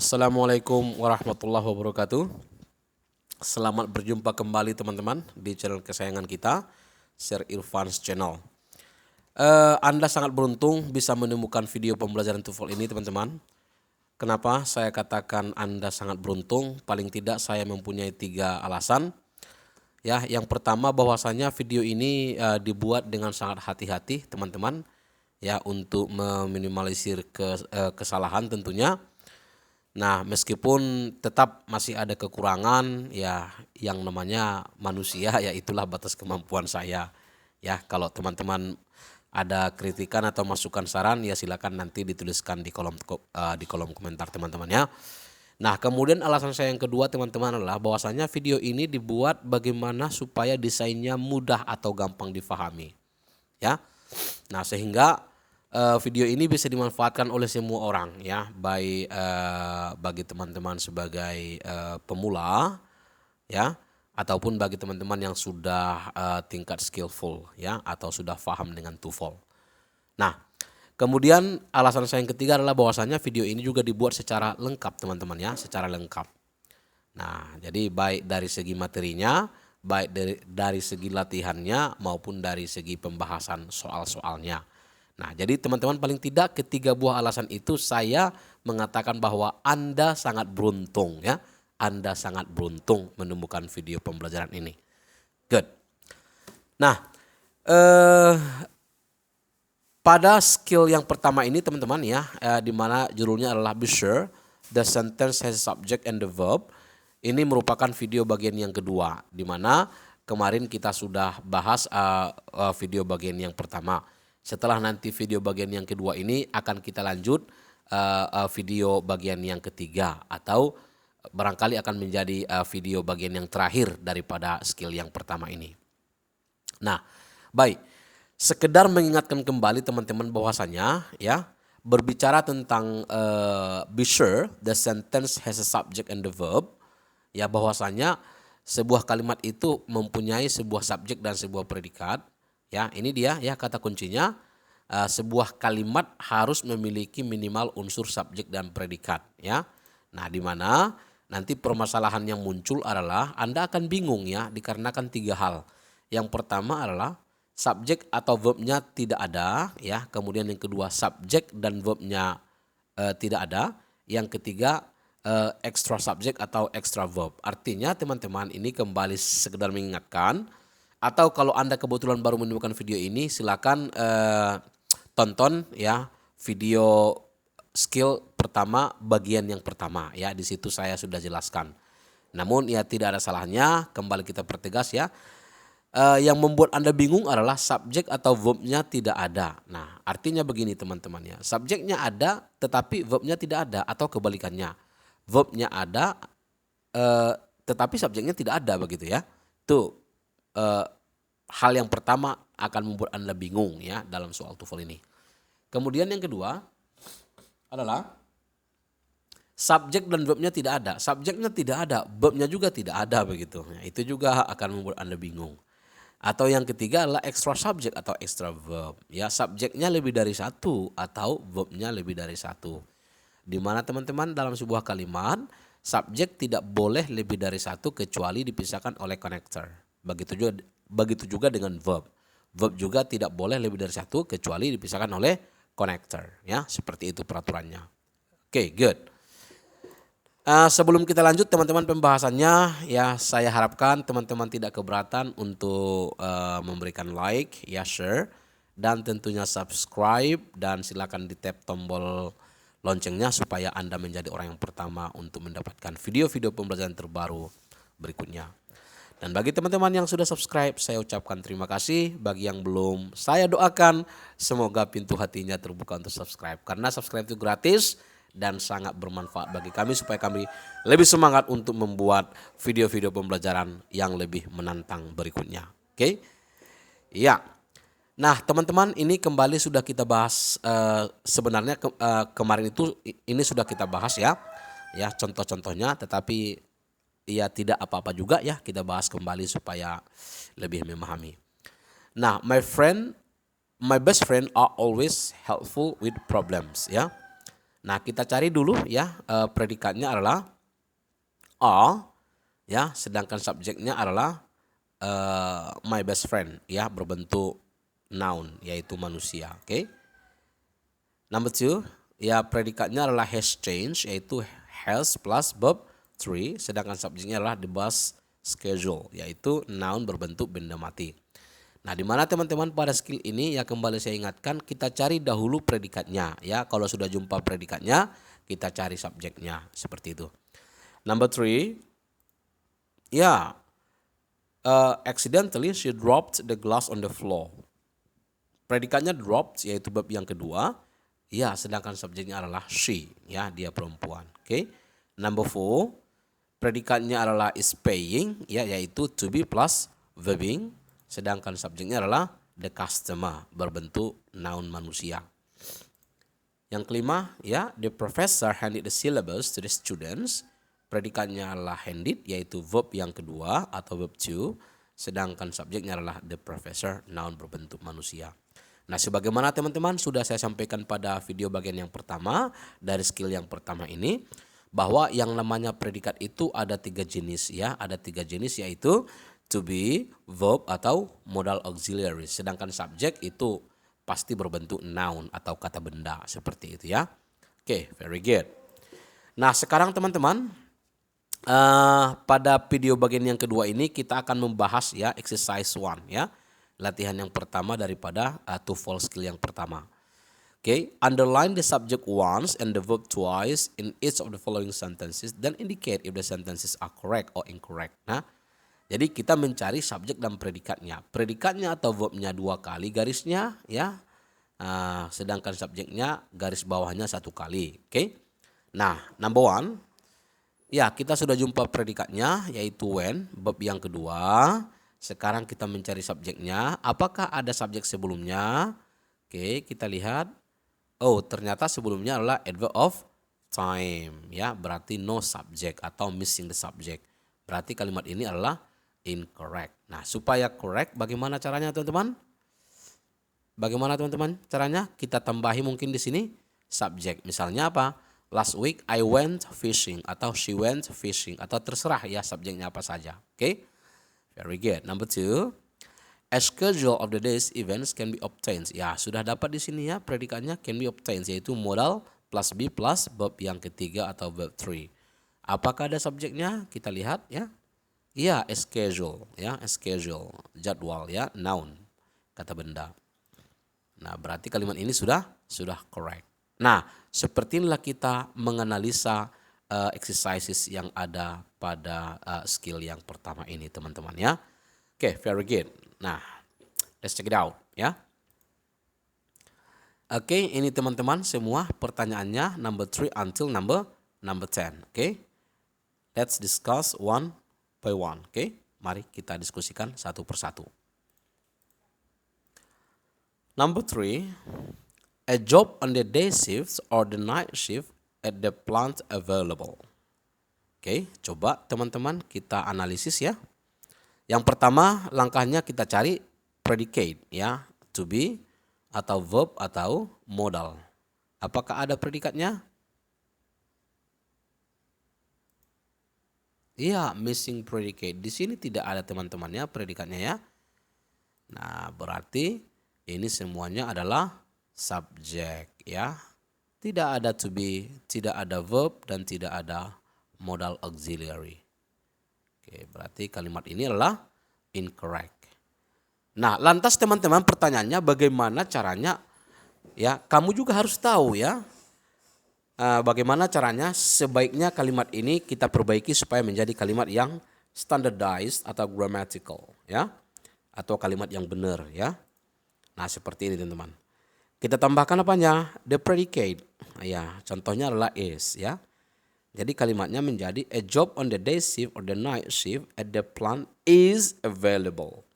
Assalamualaikum warahmatullahi wabarakatuh. Selamat berjumpa kembali teman-teman di channel kesayangan kita, Sir Irfan's Channel. Anda sangat beruntung bisa menemukan video pembelajaran TOEFL ini teman-teman. Kenapa saya katakan Anda sangat beruntung? Paling tidak saya mempunyai 3 alasan. Ya, yang pertama bahwasanya video ini dibuat dengan sangat hati-hati teman-teman, ya, untuk meminimalisir kesalahan tentunya. Nah, meskipun tetap masih ada kekurangan, ya yang namanya manusia, ya itulah batas kemampuan saya. Ya, kalau teman-teman ada kritikan atau masukan saran, ya silakan nanti dituliskan di kolom komentar teman-teman ya. Nah, kemudian alasan saya yang kedua teman-teman adalah bahwasanya video ini dibuat bagaimana supaya desainnya mudah atau gampang difahami. Ya. Nah, sehingga video ini bisa dimanfaatkan oleh semua orang ya, baik bagi teman-teman sebagai pemula ya, ataupun bagi teman-teman yang sudah tingkat skillful ya, atau sudah paham dengan TOEFL. Nah, kemudian alasan saya yang ketiga adalah bahwasanya video ini juga dibuat secara lengkap teman-teman ya, secara lengkap. Nah, jadi baik dari segi materinya, baik dari segi latihannya maupun dari segi pembahasan soal-soalnya. Nah, jadi teman-teman paling tidak ketiga buah alasan itu saya mengatakan bahwa Anda sangat beruntung ya. Anda sangat beruntung menemukan video pembelajaran ini. Good. Nah, pada skill yang pertama ini teman-teman ya, di mana judulnya adalah be sure the sentence has a subject and the verb. Ini merupakan video bagian yang kedua, di mana kemarin kita sudah bahas video bagian yang pertama. Setelah nanti video bagian yang kedua ini akan kita lanjut video bagian yang ketiga, atau barangkali akan menjadi video bagian yang terakhir daripada skill yang pertama ini. Nah, baik. Sekedar mengingatkan kembali teman-teman bahwasanya ya, berbicara tentang be sure the sentence has a subject and the verb, ya bahwasanya sebuah kalimat itu mempunyai sebuah subjek dan sebuah predikat. Ya, ini dia ya kata kuncinya, sebuah kalimat harus memiliki minimal unsur subjek dan predikat ya. Nah, di mana nanti permasalahan yang muncul adalah Anda akan bingung ya, dikarenakan 3 hal. Yang pertama adalah subjek atau verbnya tidak ada ya, kemudian yang kedua subjek dan verbnya tidak ada, yang ketiga extra subject atau extra verb. Artinya teman-teman ini kembali sekedar mengingatkan, atau kalau Anda kebetulan baru menemukan video ini silakan tonton ya video skill pertama bagian yang pertama ya, di situ saya sudah jelaskan. Namun ya tidak ada salahnya kembali kita pertegas ya. Yang membuat Anda bingung adalah subjek atau verbnya tidak ada. Nah, artinya begini teman-teman ya. Subjeknya ada tetapi verbnya tidak ada, atau kebalikannya. Verbnya ada tetapi subjeknya tidak ada, begitu ya. Tuh hal yang pertama akan membuat Anda bingung ya dalam soal TOEFL ini. Kemudian yang kedua adalah subjek dan verbnya tidak ada. Subjeknya tidak ada, verbnya juga tidak ada, begitu. Ya, itu juga akan membuat Anda bingung. Atau yang ketiga adalah extra subject atau extra verb. Ya, subjeknya lebih dari satu atau verbnya lebih dari satu. Di mana teman-teman dalam sebuah kalimat subjek tidak boleh lebih dari satu kecuali dipisahkan oleh connector. Begitu juga dengan verb. Verb juga tidak boleh lebih dari satu kecuali dipisahkan oleh connector. Ya, seperti itu peraturannya. Oke, good. Sebelum kita lanjut teman-teman pembahasannya, ya saya harapkan teman-teman tidak keberatan untuk memberikan like, ya share, dan tentunya subscribe, dan silakan di tap tombol loncengnya supaya Anda menjadi orang yang pertama untuk mendapatkan video-video pembelajaran terbaru berikutnya. Dan bagi teman-teman yang sudah subscribe, saya ucapkan terima kasih. Bagi yang belum, saya doakan semoga pintu hatinya terbuka untuk subscribe, karena subscribe itu gratis dan sangat bermanfaat bagi kami supaya kami lebih semangat untuk membuat video-video pembelajaran yang lebih menantang berikutnya. Oke? Ya. Nah, teman-teman, ini kembali sudah kita bahas, sebenarnya kemarin itu ini sudah kita bahas ya. Ya, contoh-contohnya, tetapi ya tidak apa-apa juga ya, kita bahas kembali supaya lebih memahami. Nah, my best friend are always helpful with problems ya. Nah, kita cari dulu ya, predikatnya adalah are ya, sedangkan subjeknya adalah my best friend ya, berbentuk noun yaitu manusia. Oke. Number two, ya predikatnya adalah has changed yaitu has plus verb 3, sedangkan subjeknya adalah the bus schedule yaitu noun berbentuk benda mati. Nah, di mana teman-teman pada skill ini ya kembali saya ingatkan kita cari dahulu predikatnya ya. Kalau sudah jumpa predikatnya, kita cari subjeknya seperti itu. Number three, ya accidentally she dropped the glass on the floor. Predikatnya dropped yaitu verb yang kedua. Ya, sedangkan subjeknya adalah she ya, dia perempuan. Oke. Number four, predikatnya adalah is paying ya, yaitu to be plus verbing. Sedangkan subjeknya adalah the customer berbentuk noun manusia. Yang kelima ya, the professor handed the syllabus to the students. Predikatnya adalah handed yaitu verb yang kedua atau verb to. Sedangkan subjeknya adalah the professor noun berbentuk manusia. Nah, sebagaimana teman-teman sudah saya sampaikan pada video bagian yang pertama dari skill yang pertama ini, bahwa yang namanya predikat itu ada 3 jenis ya, ada 3 jenis yaitu to be, verb atau modal auxiliary. Sedangkan subjek itu pasti berbentuk noun atau kata benda seperti itu ya. Oke, very good. Nah, sekarang teman-teman pada video bagian yang kedua ini kita akan membahas ya exercise 1 ya. Latihan yang pertama daripada TOEFL skill yang pertama. Okay, underline the subject once and the verb twice in each of the following sentences, then indicate if the sentences are correct or incorrect. Nah, jadi kita mencari subjek dan predikatnya. Predikatnya atau verbnya 2 kali garisnya ya, sedangkan subjeknya garis bawahnya 1 kali. Oke. Nah, number 1, ya kita sudah jumpa predikatnya yaitu when, verb yang kedua. Sekarang kita mencari subjeknya. Apakah ada subjek sebelumnya? Oke, kita lihat. Oh, ternyata sebelumnya adalah adverb of time ya, berarti no subject atau missing the subject. Berarti kalimat ini adalah incorrect. Nah, supaya correct bagaimana caranya teman-teman? Bagaimana teman-teman caranya? Kita tambahi mungkin di sini subject. Misalnya apa? Last week I went fishing atau she went fishing atau terserah ya subjeknya apa saja. Oke? Very good. Number 2. A schedule of the day's events can be obtained. Ya, sudah dapat di sini ya predikatnya can be obtained yaitu modal plus be plus verb yang ketiga atau verb 3. Apakah ada subjeknya? Kita lihat ya. Iya, a schedule ya, a schedule, jadwal ya, noun, kata benda. Nah, berarti kalimat ini sudah correct. Nah, seperti inilah kita menganalisa exercises yang ada pada skill yang pertama ini teman-teman ya. Oke, very good. Nah, let's check it out ya. Oke, ini teman-teman semua pertanyaannya number 3 until number 10. Oke. Let's discuss one by one. Oke. Mari kita diskusikan satu persatu. Number 3, a job on the day shift or the night shift at the plant available. Oke, coba teman-teman kita analisis ya. Yang pertama langkahnya kita cari predicate ya, to be atau verb atau modal. Apakah ada predikatnya? Iya, missing predicate. Di sini tidak ada teman-teman ya predikatnya ya. Nah, berarti ini semuanya adalah subjek ya. Tidak ada to be, tidak ada verb dan tidak ada modal auxiliary. Oke, berarti kalimat ini adalah incorrect. Nah, lantas teman-teman pertanyaannya bagaimana caranya? Ya, kamu juga harus tahu ya. Bagaimana caranya sebaiknya kalimat ini kita perbaiki supaya menjadi kalimat yang standardized atau grammatical ya. Atau kalimat yang benar ya. Nah, seperti ini teman-teman. Kita tambahkan apanya? The predicate. Ya, contohnya adalah is ya. Jadi kalimatnya menjadi a job on the day shift or the night shift at the plant is available.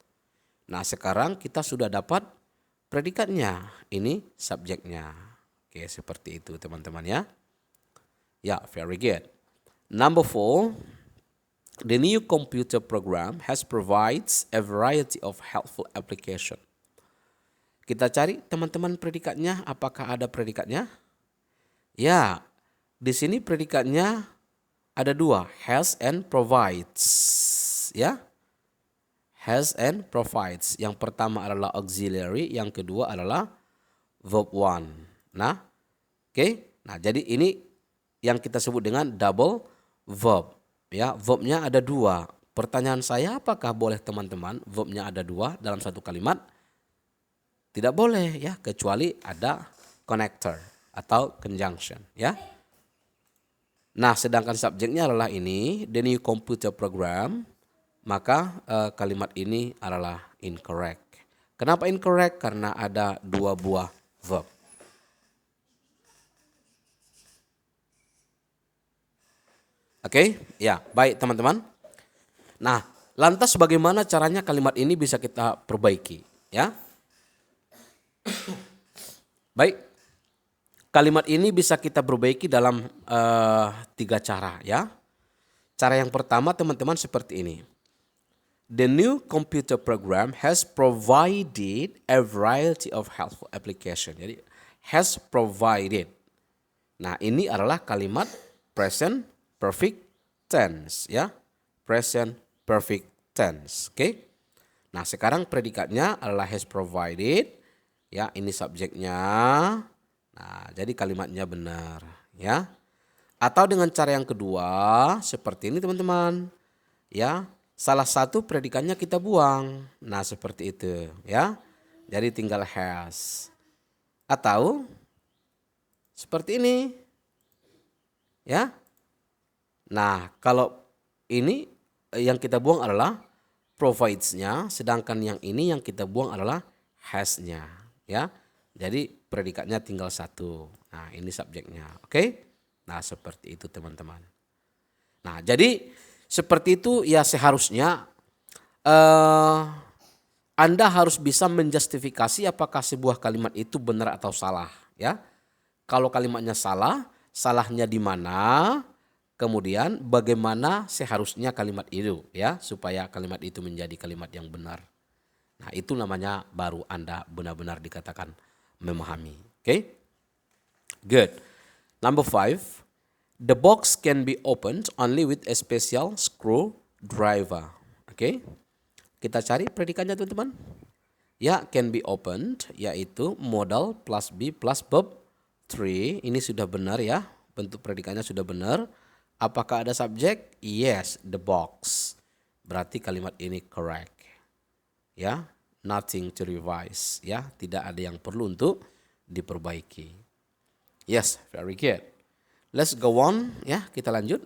Nah, sekarang kita sudah dapat predikatnya. Ini subjeknya. Oke, seperti itu teman-teman ya. Ya, very good. Number 4, the new computer program has provides a variety of helpful application. Kita cari teman-teman predikatnya, apakah ada predikatnya? Ya, di sini predikatnya ada dua, has and provides. Ya, has and provides. Yang pertama adalah auxiliary, yang kedua adalah verb one. Nah, oke. Nah, jadi ini yang kita sebut dengan double verb. Ya, verbnya ada dua. Pertanyaan saya, apakah boleh teman-teman verbnya ada dua dalam satu kalimat? Tidak boleh ya, kecuali ada connector atau conjunction ya. Nah, sedangkan subjeknya adalah ini, the new computer program, maka kalimat ini adalah incorrect. Kenapa incorrect? Karena ada dua buah verb. Oke, ya, baik teman-teman. Nah, lantas bagaimana caranya kalimat ini bisa kita perbaiki ya? Baik, kalimat ini bisa kita perbaiki dalam tiga cara ya. Cara yang pertama teman-teman seperti ini. The new computer program has provided a variety of helpful application. Jadi has provided. Nah, ini adalah kalimat present perfect tense ya. Present perfect tense. Oke. Nah, sekarang predikatnya adalah has provided. Ya, ini subjeknya. Nah, jadi kalimatnya benar ya. Atau dengan cara yang kedua seperti ini teman-teman. Ya, salah satu predikannya kita buang. Nah, seperti itu ya. Jadi tinggal has. Atau seperti ini. Ya. Nah, kalau ini yang kita buang adalah provides-nya, sedangkan yang ini yang kita buang adalah has-nya ya. Jadi predikatnya tinggal satu. Nah, ini subjeknya. Oke? Nah, seperti itu teman-teman. Nah, jadi seperti itu ya seharusnya Anda harus bisa menjustifikasi apakah sebuah kalimat itu benar atau salah ya. Kalau kalimatnya salah, salahnya di mana? Kemudian bagaimana seharusnya kalimat itu ya supaya kalimat itu menjadi kalimat yang benar. Nah, itu namanya baru Anda benar-benar dikatakan memahami. Oke? Good. Number 5. The box can be opened only with a special screwdriver. Oke? Kita cari predikannya teman-teman. Ya, can be opened yaitu modal plus be plus verb 3. Ini sudah benar ya. Bentuk predikannya sudah benar. Apakah ada subjek? Yes, the box. Berarti kalimat ini correct. Ya, nothing to revise. Ya, tidak ada yang perlu untuk diperbaiki. Yes, very good. Let's go on. Ya, kita lanjut.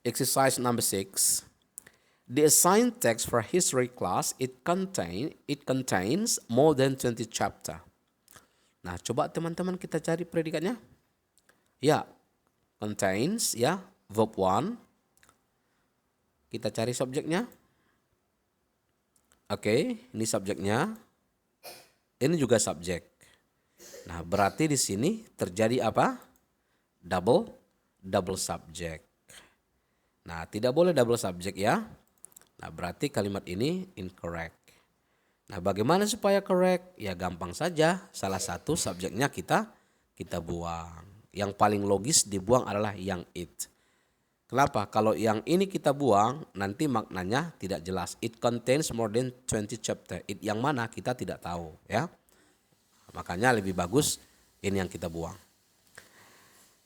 Exercise number 6. The assigned text for history class it contains more than 20 chapter. Nah, coba teman-teman kita cari predikatnya. Ya, contains ya, verb 1. Kita cari subjeknya. Oke, ini subjeknya. Ini juga subjek. Nah, berarti di sini terjadi apa? Double subjek. Nah, tidak boleh double subjek ya. Nah, berarti kalimat ini incorrect. Nah, bagaimana supaya correct? Ya gampang saja. Salah satu subjeknya kita buang. Yang paling logis dibuang adalah yang it. Kenapa? Kalau yang ini kita buang, nanti maknanya tidak jelas. It contains more than 20 chapter. It yang mana kita tidak tahu ya. Makanya lebih bagus ini yang kita buang.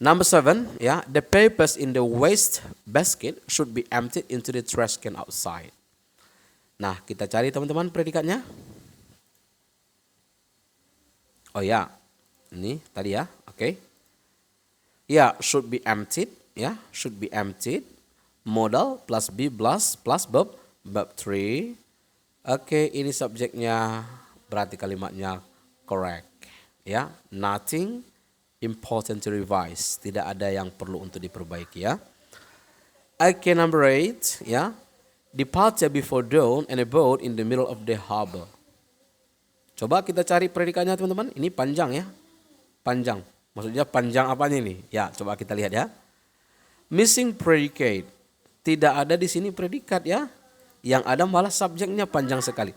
Number 7, ya, the papers in the waste basket should be emptied into the trash can outside. Nah, kita cari teman-teman predikatnya. Oh ya, ini tadi ya, oke. Ya, should be emptied, ya, should be emptied. Modal plus be plus verb 3. Oke, ini subjeknya, berarti kalimatnya correct, ya. Nothing important to revise. Tidak ada yang perlu untuk diperbaiki ya. Okay, number 8 ya. Departure before dawn and a boat in the middle of the harbor. Coba kita cari predikannya teman-teman. Ini panjang ya. Panjang. Maksudnya panjang apanya ini? Ya, coba kita lihat ya. Missing predicate. Tidak ada di sini predikat ya. Yang ada malah subjeknya panjang sekali.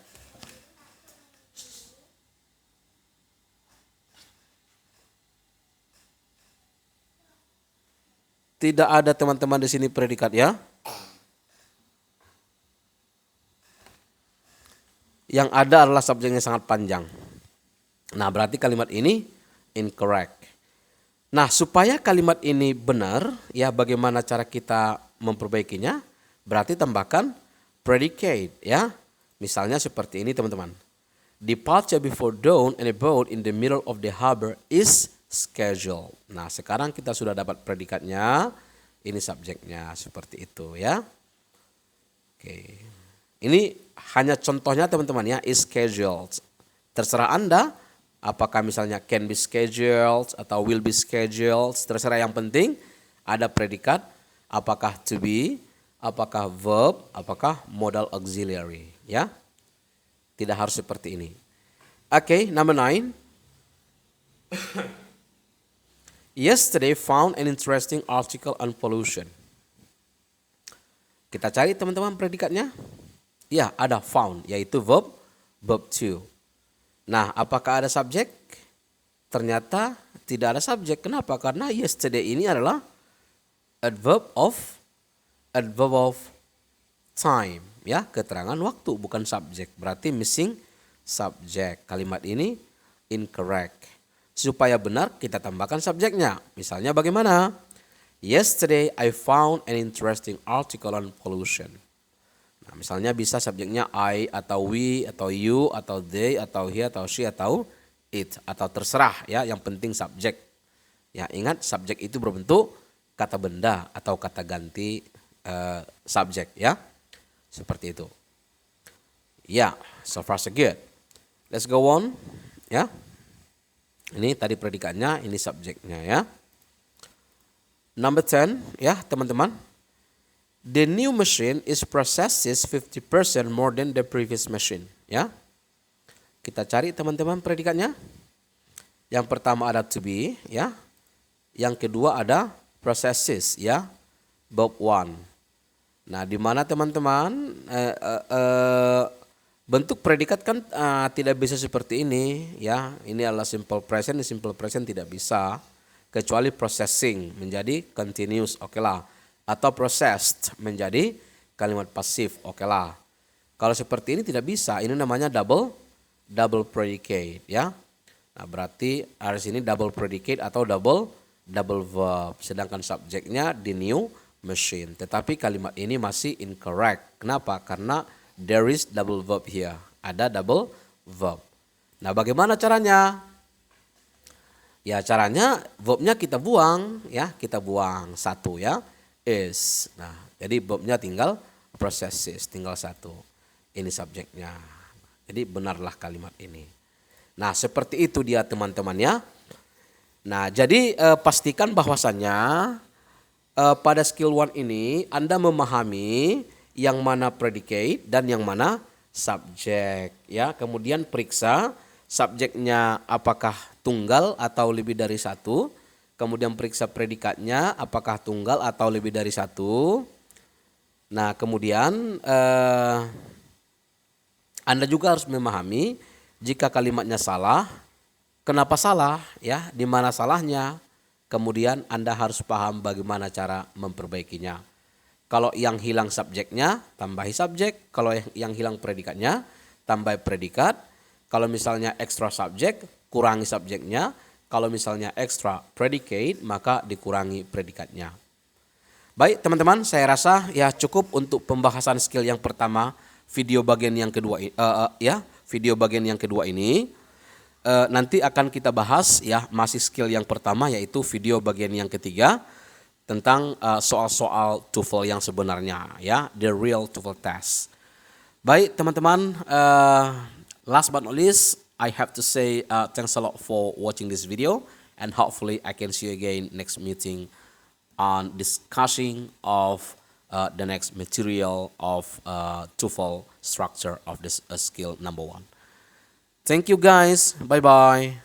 Tidak ada teman-teman di sini predikat ya. Yang ada adalah subjeknya sangat panjang. Nah, berarti kalimat ini incorrect. Nah, supaya kalimat ini benar, ya bagaimana cara kita memperbaikinya? Berarti tambahkan predicate ya. Misalnya seperti ini teman-teman. Departure before dawn and a boat in the middle of the harbor is scheduled. Nah, sekarang kita sudah dapat predikatnya. Ini subjeknya seperti itu ya. Oke. Ini hanya contohnya teman-teman ya, is scheduled. Terserah Anda apakah misalnya can be scheduled atau will be scheduled, terserah, yang penting ada predikat, apakah to be, apakah verb, apakah modal auxiliary ya. Tidak harus seperti ini. Oke, number 9. Yesterday found an interesting article on pollution. Kita cari teman-teman predikatnya. Ya, ada found, yaitu verb to. Nah, apakah ada subjek? Ternyata tidak ada subjek. Kenapa? Karena yesterday ini adalah adverb of time, ya, keterangan waktu, bukan subjek. Berarti missing subjek. Kalimat ini incorrect. Supaya benar kita tambahkan subjeknya. Misalnya bagaimana? Yesterday I found an interesting article on pollution. Nah, misalnya bisa subjeknya I atau we atau you atau they atau he atau she atau it atau terserah ya, yang penting subjek. Ya, ingat subjek itu berbentuk kata benda atau kata ganti subjek ya. Seperti itu. Ya, so far so good. Let's go on ya. Ini tadi predikatnya, ini subjeknya ya. Number 10 ya teman-teman. The new machine is processes 50% more than the previous machine ya. Kita cari teman-teman predikatnya. Yang pertama ada to be ya. Yang kedua ada processes ya. Verb 1. Nah, di mana teman-teman bentuk predikat kan tidak bisa seperti ini ya. Ini adalah simple present, simple present tidak bisa kecuali processing menjadi continuous, oke lah. Atau processed menjadi kalimat pasif, oke lah. Kalau seperti ini tidak bisa, ini namanya double predicate ya. Nah, berarti harus ini double predicate atau double verb, sedangkan subjeknya the new machine. Tetapi kalimat ini masih incorrect. Kenapa? Karena there is double verb here. Ada double verb. Nah, bagaimana caranya? Ya, caranya verbnya kita buang ya, kita buang satu ya, is. Nah, jadi verbnya tinggal processes, tinggal satu. Ini subjeknya. Jadi benarlah kalimat ini. Nah, seperti itu dia teman-teman ya. Nah, jadi pastikan bahwasannya pada skill 1 ini Anda memahami yang mana predicate dan yang mana subjek ya. Kemudian periksa subjeknya apakah tunggal atau lebih dari satu. Kemudian periksa predikatnya apakah tunggal atau lebih dari satu. Nah, kemudian Anda juga harus memahami jika kalimatnya salah, kenapa salah ya, di mana salahnya. Kemudian Anda harus paham bagaimana cara memperbaikinya. Kalau yang hilang subjeknya, tambahi subjek. Kalau yang hilang predikatnya, tambah predikat. Kalau misalnya extra subjek, kurangi subjeknya. Kalau misalnya extra predicate, maka dikurangi predikatnya. Baik teman-teman, saya rasa ya cukup untuk pembahasan skill yang pertama, video bagian yang kedua video bagian yang kedua ini. Nanti akan kita bahas ya masih skill yang pertama, yaitu video bagian yang ketiga tentang soal-soal TOEFL yang sebenarnya ya, the real TOEFL test. Baik teman-teman, last but not least, I have to say thanks a lot for watching this video, and hopefully I can see you again next meeting on discussing of the next material of TOEFL structure of this skill number 1. Thank you guys. Bye bye.